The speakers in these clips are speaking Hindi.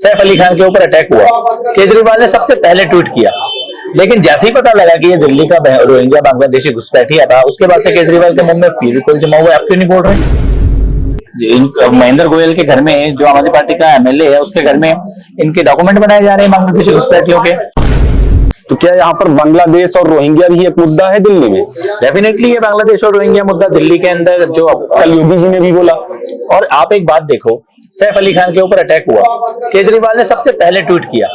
सैफ अली खान के ऊपर अटैक हुआ, केजरीवाल ने सबसे पहले ट्वीट किया, लेकिन जैसे ही पता लगा कि ये दिल्ली का रोहिंग्या बांग्लादेशी घुसपैठिया था, उसके बाद से केजरीवाल के मुंह में फेविकोल जमा हुआ है। आप क्यों नहीं बोल रहे? महेंद्र गोयल के घर में, जो आम आदमी पार्टी का एमएलए है, उसके घर में इनके डॉक्यूमेंट बनाए जा रहे हैं बांग्लादेशी घुसपैठियों के। तो क्या यहाँ पर बांग्लादेश और रोहिंग्या भी एक मुद्दा है दिल्ली में? डेफिनेटली ये बांग्लादेश और रोहिंग्या मुद्दा दिल्ली के अंदर, जो कल योगी जी ने भी बोला। और आप एक बात देखो, सैफ अली खान के ऊपर अटैक हुआ, केजरीवाल ने सबसे पहले ट्वीट किया,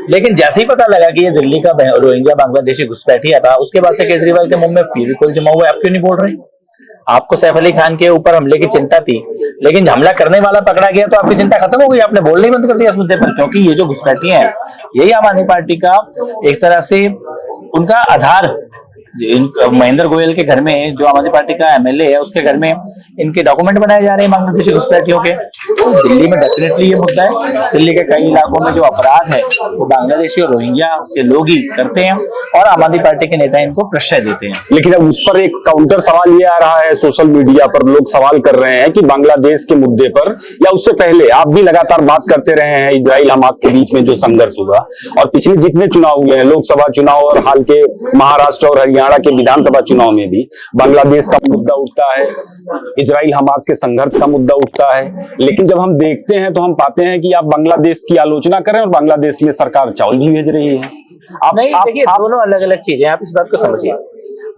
लेकिन जैसे ही पता लगा कि ये दिल्ली का रोहिंग्या बांग्लादेशी घुसपैठिया था, उसके बाद से केजरीवाल के मुंह में फेविकोल जमा हुआ है। आप क्यों नहीं बोल रहे? आपको सैफ अली खान के ऊपर हमले की चिंता थी, लेकिन हमला करने वाला पकड़ा गया तो आपकी चिंता खत्म हो गई, आपने बोलना ही बंद कर दिया इस मुद्दे पर। क्योंकि ये जो घुसपैठिए हैं, यही आम आदमी पार्टी का एक तरह से उनका आधार। महेंद्र गोयल के घर में, जो आम आदमी पार्टी का एमएलए है, उसके घर में इनके डॉक्यूमेंट बनाए जा रहे हैं बांग्लादेशी घुसपैठियों के। तो दिल्ली में डेफिनेटली ये मुद्दा है। दिल्ली के कई इलाकों में जो अपराध है वो बांग्लादेशी और रोहिंग्या के लोग ही करते हैं, और आम आदमी पार्टी के नेता इनको प्रश्रय देते हैं। लेकिन अब उस पर एक काउंटर सवाल ये आ रहा है, सोशल मीडिया पर लोग सवाल कर रहे हैं कि बांग्लादेश के मुद्दे पर, या उससे पहले आप भी लगातार बात करते रहे हैं इजराइल हमास के बीच में जो संघर्ष हुआ, और पिछले जितने चुनाव हुए हैं, लोकसभा चुनाव और हाल के महाराष्ट्र और हरियाणा के विधानसभा चुनाव में भी बांग्लादेश का मुद्दा उठता है, इजराइल हमास के संघर्ष का मुद्दा उठता है। लेकिन जब हम देखते हैं तो हम पाते हैं कि आप बांग्लादेश की आलोचना कर रहे हैं और बांग्लादेश में सरकार चावल भी भेज रही है। आप नहीं, देखिए दोनों अलग अलग चीजें, आप इस बात को समझिए।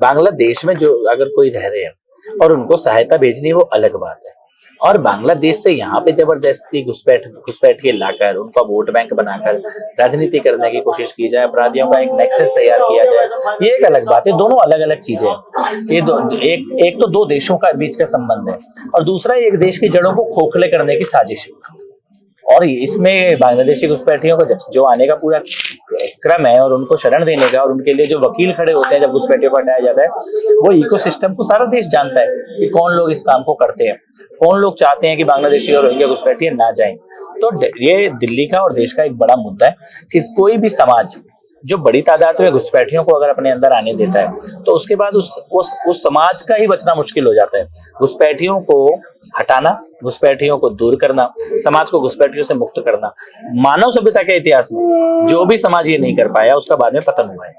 बांग्लादेश में जो अगर कोई रह रहे हैं और उनको सहायता भेजनी, वो अलग बात है। और बांग्लादेश से यहाँ पे जबरदस्ती घुसपैठ लाकर उनका वोट बैंक बनाकर राजनीति करने की कोशिश की जाए, अपराधियों का एक नेक्सस तैयार किया जाए, ये एक अलग बात है। दोनों अलग अलग चीजें हैं। ये एक तो दो देशों का बीच का संबंध है, और दूसरा एक देश की जड़ों को खोखले करने की साजिश है। और इसमें बांग्लादेशी घुसपैठियों को जो आने का पूरा क्रम है, और उनको शरण देने का, और उनके लिए जो वकील खड़े होते हैं जब घुसपैठियों को हटाया जाता है, वो इकोसिस्टम को सारा देश जानता है कि कौन लोग इस काम को करते हैं, कौन लोग चाहते हैं कि बांग्लादेशी और रोहिंग्या घुसपैठिए ना जाएं। तो ये दिल्ली का और देश का एक बड़ा मुद्दा है कि कोई भी समाज जो बड़ी तादाद में घुसपैठियों को अगर अपने अंदर आने देता है, तो उसके बाद उस समाज का ही बचना मुश्किल हो जाता है। घुसपैठियों को हटाना, घुसपैठियों को दूर करना, समाज को घुसपैठियों से मुक्त करना, मानव सभ्यता के इतिहास में जो भी समाज ये नहीं कर पाया, उसका बाद में पतन हुआ है।